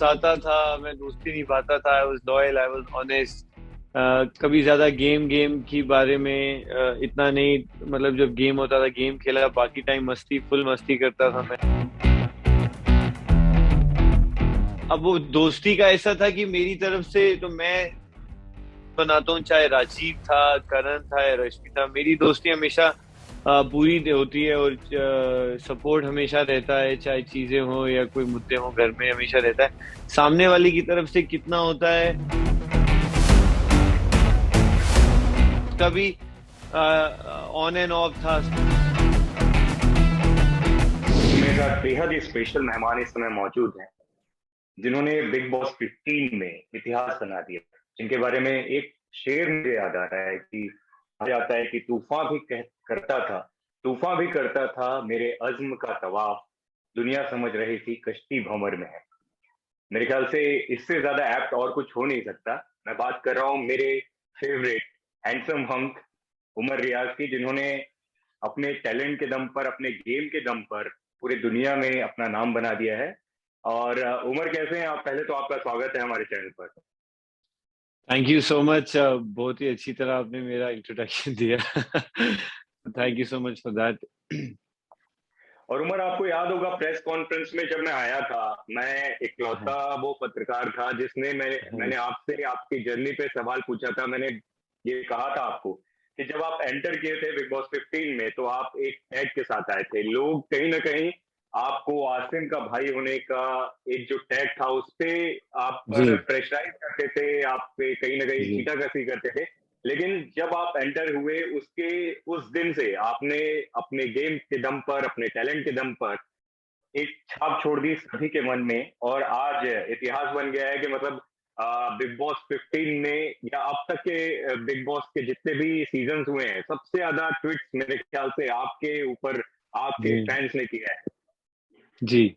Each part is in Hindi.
गुस्साता था, मैं दोस्ती निभाता था, I was loyal, I was honest. कभी ज्यादा गेम की बारे में इतना नहीं, मतलब जब गेम होता था गेम खेला, बाकी टाइम मस्ती, फुल मस्ती करता था मैं। अब वो दोस्ती का ऐसा था कि मेरी तरफ से तो मैं बनाता हूँ, चाहे राजीव था, करण था या रश्मि था, मेरी दोस्ती हमेशा पूरी होती है और सपोर्ट हमेशा रहता है, चाहे चीजें हो या कोई मुद्दे हो घर में, हमेशा रहता है। सामने वाले की तरफ से कितना होता है कभी ऑन एंड ऑफ था। मेरे साथ बेहद ही स्पेशल मेहमान इस समय मौजूद हैं, जिन्होंने बिग बॉस 15 में इतिहास बना दिया, जिनके बारे में एक शेर मुझे याद आ रहा है कि कहा जाता है कि तूफान भी करता था, तूफान भी करता था मेरे अज़्म का तवाफ, दुनिया समझ रही थी कश्ती भंवर में है। मेरे ख्याल से इससे ज्यादा एप्ट और कुछ हो नहीं सकता। मैं बात कर रहा हूँ मेरे फेवरेट हैंडसम हंक उमर रियाज की, जिन्होंने अपने टैलेंट के दम पर, अपने गेम के दम पर पूरी दुनिया में अपना नाम बना दिया है। और उमर, कैसे हैं आप? पहले तो आपका स्वागत है हमारे चैनल पर। थैंक यू सो मच, बहुत ही अच्छी तरह आपने मेरा इंट्रोडक्शन दिया। Thank you so much for that. और उमर, आपको याद होगा प्रेस कॉन्फ्रेंस में जब मैं आया था, मैं इकलौता वो पत्रकार था जिसने मैंने आपसे आपकी जर्नी पे सवाल पूछा था। मैंने ये कहा था आपको कि जब आप एंटर किए थे बिग बॉस 15 में, तो आप एक टैग के साथ आए थे। लोग कहीं ना कहीं आपको आसिम का भाई होने का एक जो टैग था उस पे आप जी पर प्रेशराइज करते थे, आप पे कहीं ना कहीं जी छीटाकशी करते थे। लेकिन जब आप एंटर हुए, उसके उस दिन से आपने अपने गेम के दम पर, अपने टैलेंट के दम पर एक छाप छोड़ दी सभी के मन में, और आज इतिहास बन गया है कि मतलब बिग बॉस 15 में या अब तक के बिग बॉस के जितने भी सीजन्स हुए हैं, सबसे ज्यादा ट्वीट्स मेरे ख्याल से आपके ऊपर आपके जी फैंस ने किया है। जी।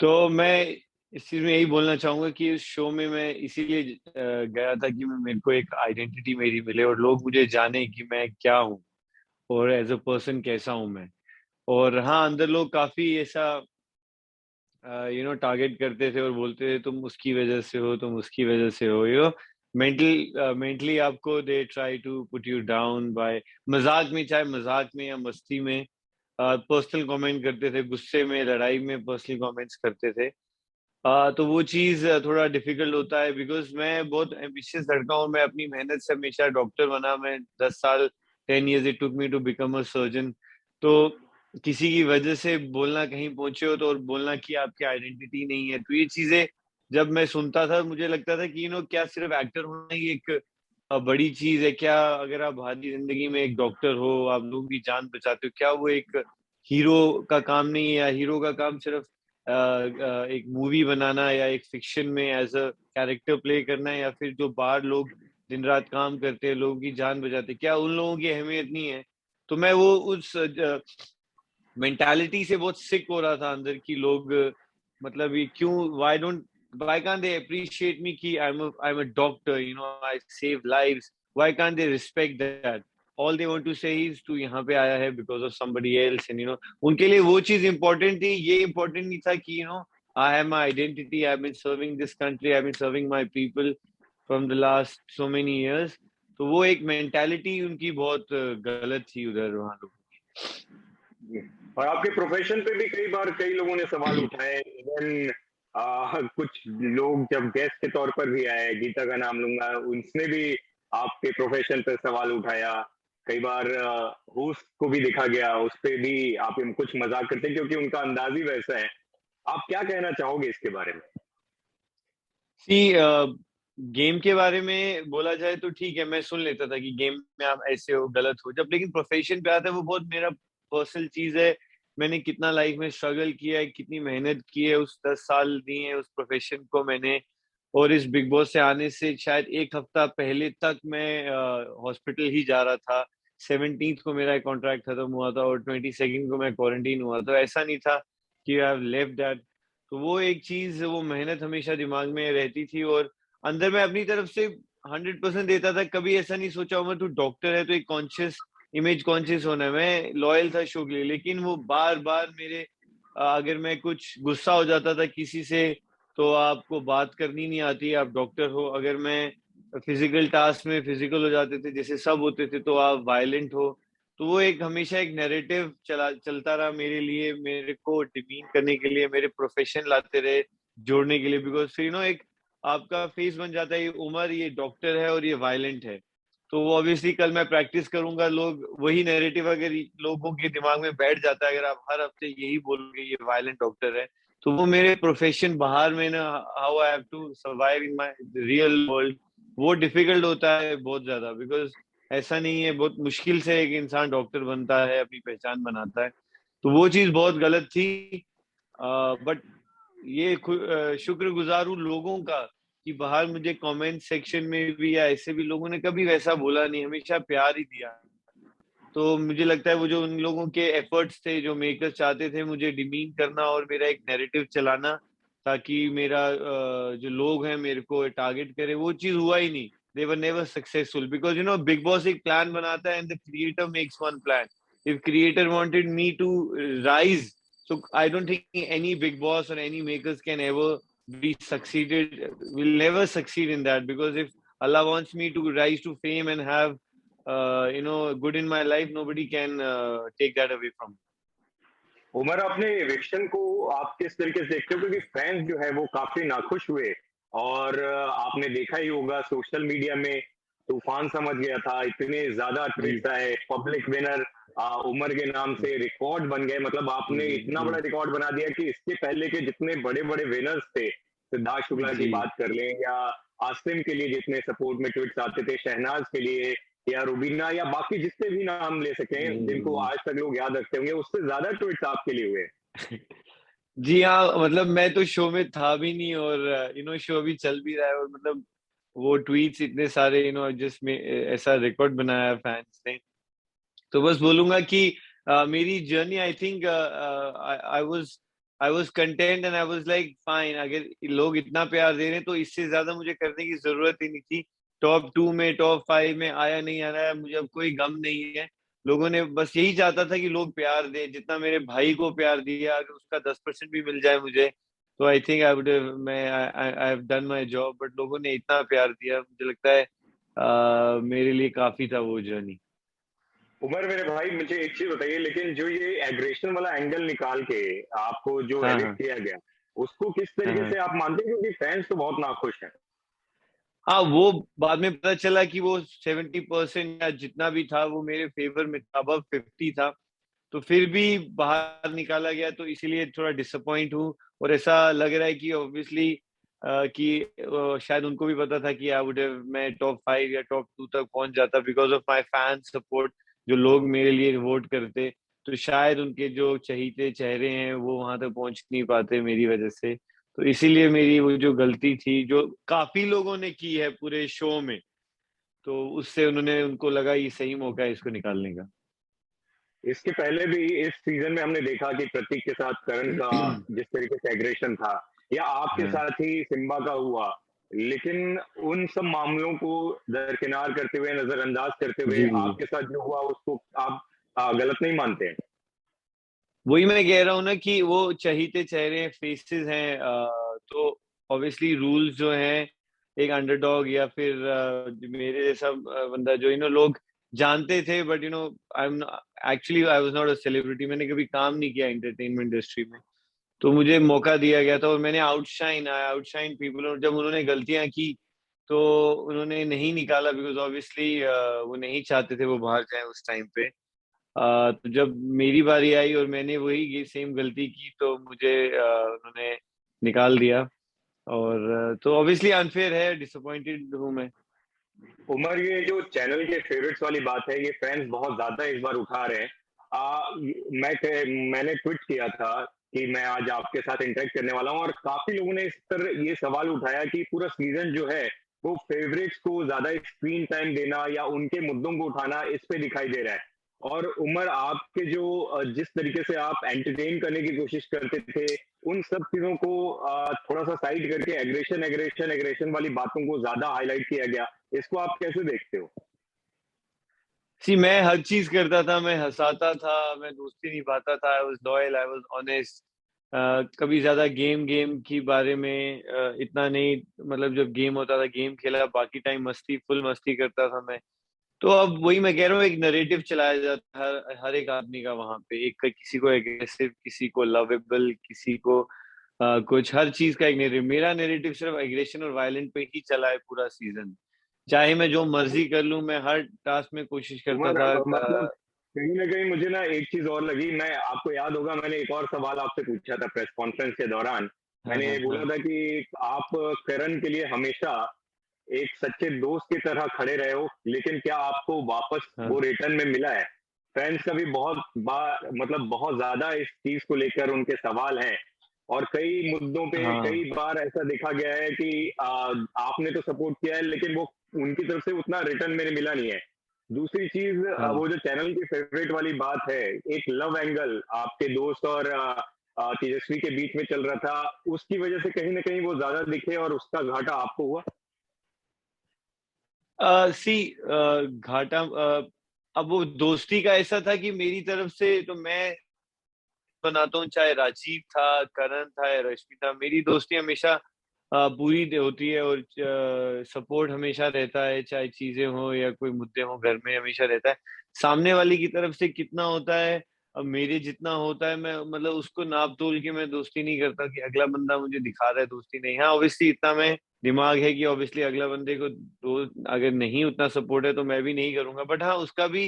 तो मैं इस चीज में यही बोलना चाहूंगा कि उस शो में मैं इसीलिए गया था कि मेरे को एक आइडेंटिटी मेरी मिले और लोग मुझे जाने कि मैं क्या हूँ और एज अ पर्सन कैसा हूँ मैं। और हाँ, अंदर लोग काफी ऐसा टारगेट करते थे और बोलते थे तुम उसकी वजह से हो, तुम उसकी वजह से हो, मेंटली आपको they try to put you down by मजाक में, चाहे मजाक में या मस्ती में पर्सनल कमेंट करते थे, गुस्से में, लड़ाई में पर्सनल कमेंट्स करते थे। तो वो चीज थोड़ा डिफिकल्ट होता है बिकॉज मैं बहुत एम्बिशियस लड़का हूँ, मैं अपनी मेहनत से हमेशा डॉक्टर बना, मैं 10 साल, 10 years it took me to become a surgeon. तो किसी की वजह से बोलना कहीं पहुंचे हो तो, और बोलना कि आपकी आइडेंटिटी नहीं है, तो ये चीजें जब मैं सुनता था मुझे लगता था कि क्या सिर्फ एक्टर होना ही एक बड़ी चीज है क्या? अगर आप बाहरी जिंदगी में एक डॉक्टर हो, आप लोगों की जान बचाते हो, क्या वो एक हीरो का काम नहीं है? या हीरो का काम सिर्फ एक मूवी बनाना या एक फिक्शन में एज अ कैरेक्टर प्ले करना है? या फिर जो बाहर लोग दिन रात काम करते हैं, लोगों की जान बचाते हैं, क्या उन लोगों की अहमियत नहीं है? तो मैं वो उस मेंटालिटी से बहुत सिक हो रहा था अंदर की लोग, मतलब ये क्यों, why can't they appreciate me कि I'm a doctor, I save lives, why can't they respect that? All they want to say is तू यहाँ पे आया है because of somebody else, and उनके लिए वो चीज important थी, ये important नहीं था कि I have my identity, I've been serving this country, I've been serving my people from the last so many years। तो वो एक मेंटालिटी उनकी बहुत गलत थी उधर, वहां लोग। और आपके प्रोफेशन पे भी कई बार कई लोगों ने सवाल उठाए। इवन कुछ लोग जब गेस्ट के तौर पर भी आए, गीता का नाम लूंगा, उसने भी आपके प्रोफेशन पे सवाल उठाया। कई बार होस्ट को भी देखा गया, उस पे भी आप कुछ मजाक करते हैं, क्योंकि उनका अंदाज ही वैसा है। आप क्या कहना चाहोगे इसके बारे में? सी गेम के बारे में बोला जाए तो ठीक है, मैं सुन लेता था कि गेम में आप ऐसे हो, गलत हो, जब लेकिन प्रोफेशन पे आता है वो बहुत मेरा पर्सनल चीज है। मैंने कितना लाइफ में स्ट्रगल किया है, कितनी मेहनत की है, उस 10 साल दिए हैं उस प्रोफेशन को मैंने। और इस बिग बॉस से आने से शायद एक हफ्ता पहले तक मैं हॉस्पिटल ही जा रहा था। 17th को मेरा कॉन्ट्रैक्ट खत्म हुआ था और 22nd को मैं क्वारंटीन हुआ, तो ऐसा नहीं था कि आई हैव लेफ्ट दैट। तो वो एक चीज, वो मेहनत हमेशा दिमाग में रहती थी और अंदर मैं अपनी तरफ से 100% देता था। कभी ऐसा नहीं सोचा मैं तू डॉक्टर है तो एक कॉन्शियस, इमेज कॉन्शियस होना है, मैं लॉयल था शो के लिए। लेकिन वो बार बार मेरे अगर मैं कुछ गुस्सा हो जाता था किसी से, तो आपको बात करनी नहीं आती, आप डॉक्टर हो। अगर मैं फिजिकल टास्क में फिजिकल हो जाते थे जैसे सब होते थे, तो आप वायलेंट हो। तो वो एक हमेशा एक नैरेटिव चलता रहा मेरे लिए, मेरे को डिमीन करने के लिए, मेरे प्रोफेशन लाते रहे जोड़ने के लिए। बिकॉज फिर एक आपका फेस बन जाता है, ये उमर ये डॉक्टर है और ये वायलेंट है। तो वो ऑब्वियसली कल मैं प्रैक्टिस करूंगा, लोग वही नैरेटिव अगर लोगों के दिमाग में बैठ जाता है, अगर आप हर हफ्ते यही बोलोगे ये वायलेंट डॉक्टर है, तो वो मेरे प्रोफेशन बाहर में ना, how I have to survive in my real world, वो डिफिकल्ट होता है बहुत ज्यादा। बिकॉज ऐसा नहीं है, बहुत मुश्किल से एक इंसान डॉक्टर बनता है, अपनी पहचान बनाता है। तो वो चीज बहुत गलत थी। बट ये शुक्रगुजार हूँ लोगों का कि बाहर मुझे कमेंट सेक्शन में भी या ऐसे भी लोगों ने कभी वैसा बोला नहीं, हमेशा प्यार ही दिया। तो मुझे लगता है वो जो उन लोगों के एफर्ट्स थे, जो मेकर्स चाहते थे मुझे डिमीन करना और मेरा एक नैरेटिव चलाना, ताकि मेरा जो लोग हैं मेरे को टारगेट करे, वो चीज हुआ ही नहीं। They were never successful because Bigg Boss एक प्लान बनाता है and the creator makes one plan. If creator wanted me to rise, so I don't think any big boss or any makers can ever be succeeded, will never succeed in that, because if Allah wants me to rise to fame and have good in my life, nobody can take that away from me. Umar, अपने एविक्शन को आप किस तरीके से देखते हो? क्योंकि फैंस जो है वो काफी नाखुश हुए और आपने देखा ही होगा सोशल मीडिया में तूफान समझ गया था, इतने ज्यादा जी ट्वीट्स आए, पब्लिक विनर उमर के नाम से रिकॉर्ड बन गए। मतलब आपने जी इतना जी बड़ा रिकॉर्ड बना दिया कि इसके पहले के जितने बड़े बड़े विनर्स थे, सिद्धार्थ शुक्ला की जी बात कर लें या आसिम के लिए जितने सपोर्ट में ट्वीट्स आते थे, शहनाज के लिए या रुबीना या बाकी जितने भी नाम ले सकें जिनको जी आज तक लोग याद रखते होंगे, उससे ज्यादा ट्वीट्स आपके लिए हुए। जी हाँ, मतलब मैं तो शो में था भी नहीं, और शो अभी चल भी रहा है, और मतलब वो ट्वीट्स इतने सारे जिसमें ऐसा रिकॉर्ड बनाया फैंस ने। तो बस बोलूंगा कि मेरी journey, I think I was content and I was like fine. अगर लोग इतना प्यार दे रहे हैं तो इससे ज्यादा मुझे करने की जरूरत ही नहीं थी। टॉप 2 में टॉप 5 में आया नहीं आ रहा है, मुझे अब कोई गम नहीं है। लोगों ने बस यही चाहता था कि लोग प्यार दें, जितना मेरे भाई को प्यार दिया, अगर उसका 10% भी मिल जाए मुझे, तो आई थिंक आई वुड मैं I have done my job. But लोगों ने इतना प्यार दिया, मुझे लगता है मेरे लिए काफी था वो जर्नी। उमर मेरे भाई, मुझे एक चीज बताइए, लेकिन जो ये एग्रेशन वाला एंगल निकाल के आपको जो हाँ एविक्ट हाँ किया गया, उसको किस हाँ तरीके हाँ। से आप मानते हैं? क्योंकि फैंस तो बहुत नाखुश हैं। हाँ, वो बाद में पता चला कि वो 70% या जितना भी था वो मेरे फेवर में था, अबव 50 था। तो फिर भी बाहर निकाला गया, तो इसीलिए थोड़ा डिसअपॉइंट हूँ। और ऐसा लग रहा है कि ऑब्वियसली कि शायद उनको भी पता था कि आई वुड मैं टॉप 5 या टॉप 2 तक पहुंच जाता, because of my fan support, जो लोग मेरे लिए वोट करते। तो शायद उनके जो चहीते चेहरे हैं वो वहां तक पहुंच नहीं पाते मेरी वजह से। तो इसीलिए मेरी वो जो गलती थी, जो काफी लोगों ने की है पूरे शो में, तो उससे उनको लगा ये सही मौका है इसको निकालने का। इसके पहले भी इस सीजन में हमने देखा कि प्रतीक के साथ करण का जिस तरीके से एग्रेशन था, या आपके हाँ साथ ही सिम्बा का हुआ, लेकिन उन सब मामलों को दरकिनार करते हुए, नजरअंदाज करते हुए जी जी जी। आपके साथ जो हुआ उसको आप गलत नहीं मानते हैं? वही मैं कह रहा हूँ ना कि वो चहीते चेहरे फेसेस हैं, तो ऑब्वियसली रूल्स जो हैं, एक अंडरडॉग या फिर मेरे जैसा बंदा जो लोग जानते थे, but I am actually I was not a celebrity, मैंने कभी काम नहीं किया एंटरटेनमेंट इंडस्ट्री में। तो मुझे मौका दिया गया था और मैंने आउटशाइन पीपल। और जब उन्होंने गलतियां की तो उन्होंने नहीं निकाला, बिकॉज ऑब्वियसली वो नहीं चाहते थे वो बाहर जाए उस टाइम पे। तो जब मेरी बारी आई और मैंने वही सेम गलती की, तो मुझे उन्होंने निकाल दिया। और तो ऑब्वियसली अनफेयर है, डिसअपॉइंटेड हूँ मैं। उमर, ये जो चैनल के फेवरेट्स वाली बात है, ये फैंस बहुत ज्यादा इस बार उठा रहे हैं। मैंने ट्वीट किया था कि मैं आज आपके साथ इंटरेक्ट करने वाला हूं, और काफी लोगों ने इस तरह ये सवाल उठाया कि पूरा सीजन जो है वो फेवरेट्स को ज्यादा स्क्रीन टाइम देना या उनके मुद्दों को उठाना, इस पे दिखाई दे रहा है। और उमर, आपके जो जिस तरीके से आप एंटरटेन करने की कोशिश करते थे, उन सब चीजों को थोड़ा सा साइड करके एग्रेशन एग्रेशन एग्रेशन वाली बातों को ज्यादा हाईलाइट किया गया। इसको आप कैसे देखते हो? सी, मैं हर चीज करता था, मैं हंसाता था, मैं दोस्ती निभाता था, I was loyal, I was honest. कभी ज्यादा गेम की बारे में इतना नहीं, मतलब जब गेम होता था गेम खेला, बाकी टाइम मस्ती, फुल मस्ती करता था मैं। तो अब वही मैं कह रहा हूँ, एक नरेटिव चलाया जाता है हर एक आदमी का वहां पे, एक किसी को एग्रेसिव, किसी को लवेबल, किसी को कुछ, हर चीज का एक नैरेटिव। मेरा नैरेटिव सिर्फ एग्रेशन और वायलेंट पे ही चला है पूरा सीजन। चाहे मैं जो मर्जी कर लूं, मैं हर टास्क में कोशिश करता उमर, था। मतलब कहीं ना कहीं मुझे ना एक चीज और लगी। मैं, आपको याद होगा मैंने एक और सवाल आपसे पूछा था प्रेस कॉन्फ्रेंस के दौरान। हाँ मैंने हाँ ये बोला हाँ था कि आप करण के लिए हमेशा एक सच्चे दोस्त की तरह खड़े रहे हो, लेकिन क्या आपको वापस हाँ वो रिटर्न में मिला है? फैंस का भी बहुत बार, मतलब बहुत ज्यादा इस चीज को लेकर उनके सवाल हैं, और कई मुद्दों पे हाँ कई बार ऐसा देखा गया है कि आपने तो सपोर्ट किया है, लेकिन वो उनकी तरफ से उतना रिटर्न मेरे मिला नहीं है। दूसरी चीज, हाँ। वो जो चैनल की फेवरेट वाली बात है, एक लव एंगल आपके दोस्त और तेजस्वी के बीच में चल रहा था, उसकी वजह से कहीं ना कहीं वो ज्यादा दिखे और उसका घाटा आपको हुआ। सी घाटा, अब वो दोस्ती का ऐसा था कि मेरी तरफ से तो मैं बनाता हूँ, चाहे राजीव था, करण था या रश्मि था, मेरी दोस्ती हमेशा पूरी होती है, और सपोर्ट हमेशा रहता है, चाहे चीजें हो या कोई मुद्दे हो घर में, हमेशा रहता है। सामने वाले की तरफ से कितना होता है, अब मेरे जितना होता है, मैं मतलब उसको नाप तोल के मैं दोस्ती नहीं करता कि अगला बंदा मुझे दिखा रहा है दोस्ती, नहीं। हाँ, ऑब्वियसली इतना मैं दिमाग है कि ऑब्वियसली अगला बंदे को अगर नहीं उतना सपोर्ट है तो मैं भी नहीं करूंगा, बट हाँ, उसका भी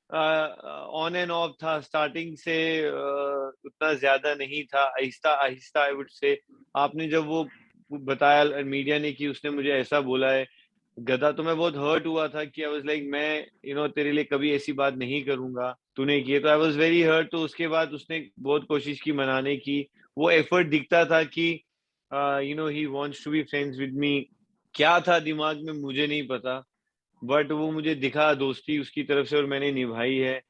ऑन एंड ऑफ था स्टार्टिंग से। उतना ज्यादा नहीं था, Aahista Aahista I would say. आपने जब वो बताया मीडिया ने कि उसने मुझे ऐसा बोला है गधा, तो मैं बहुत हर्ट हुआ था कि आई वाज लाइक, मैं तेरे लिए कभी ऐसी बात नहीं करूंगा, तूने की है, तो आई वाज वेरी हर्ट। तो उसके बाद उसने बहुत कोशिश की मनाने की, वो एफर्ट दिखता था कि he wants to be friends with me. क्या था दिमाग में मुझे नहीं पता, बट वो मुझे दिखा दोस्ती उसकी तरफ से, और मैंने निभाई है।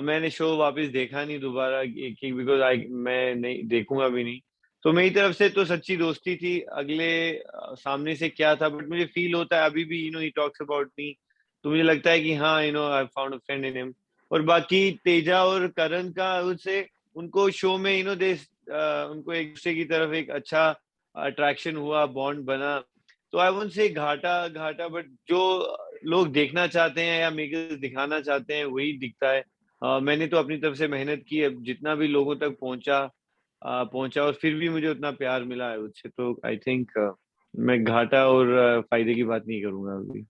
मैंने शो वापस देखा नहीं दोबारा, बिकॉज आई मैं नहीं देखूंगा भी नहीं। तो मेरी तरफ से तो सच्ची दोस्ती थी। अगले सामने से क्या था, बट मुझे फील होता है अभी भी, ही टॉक्स अबाउट मी, तो मुझे लगता है कि हाँ, I found a friend in him. और बाकी तेजा और करण का उससे, उनको शो में दे, उनको एक दूसरे की तरफ एक अच्छा अट्रैक्शन हुआ, बॉन्ड बना। तो आई वोंट से घाटा घाटा, बट जो लोग देखना चाहते हैं या मेकर्स दिखाना चाहते हैं वही दिखता है। मैंने तो अपनी तरफ से मेहनत की है, जितना भी लोगों तक पहुंचा पहुंचा, और फिर भी मुझे उतना प्यार मिला है उससे, तो आई थिंक मैं घाटा और फायदे की बात नहीं करूंगा अभी।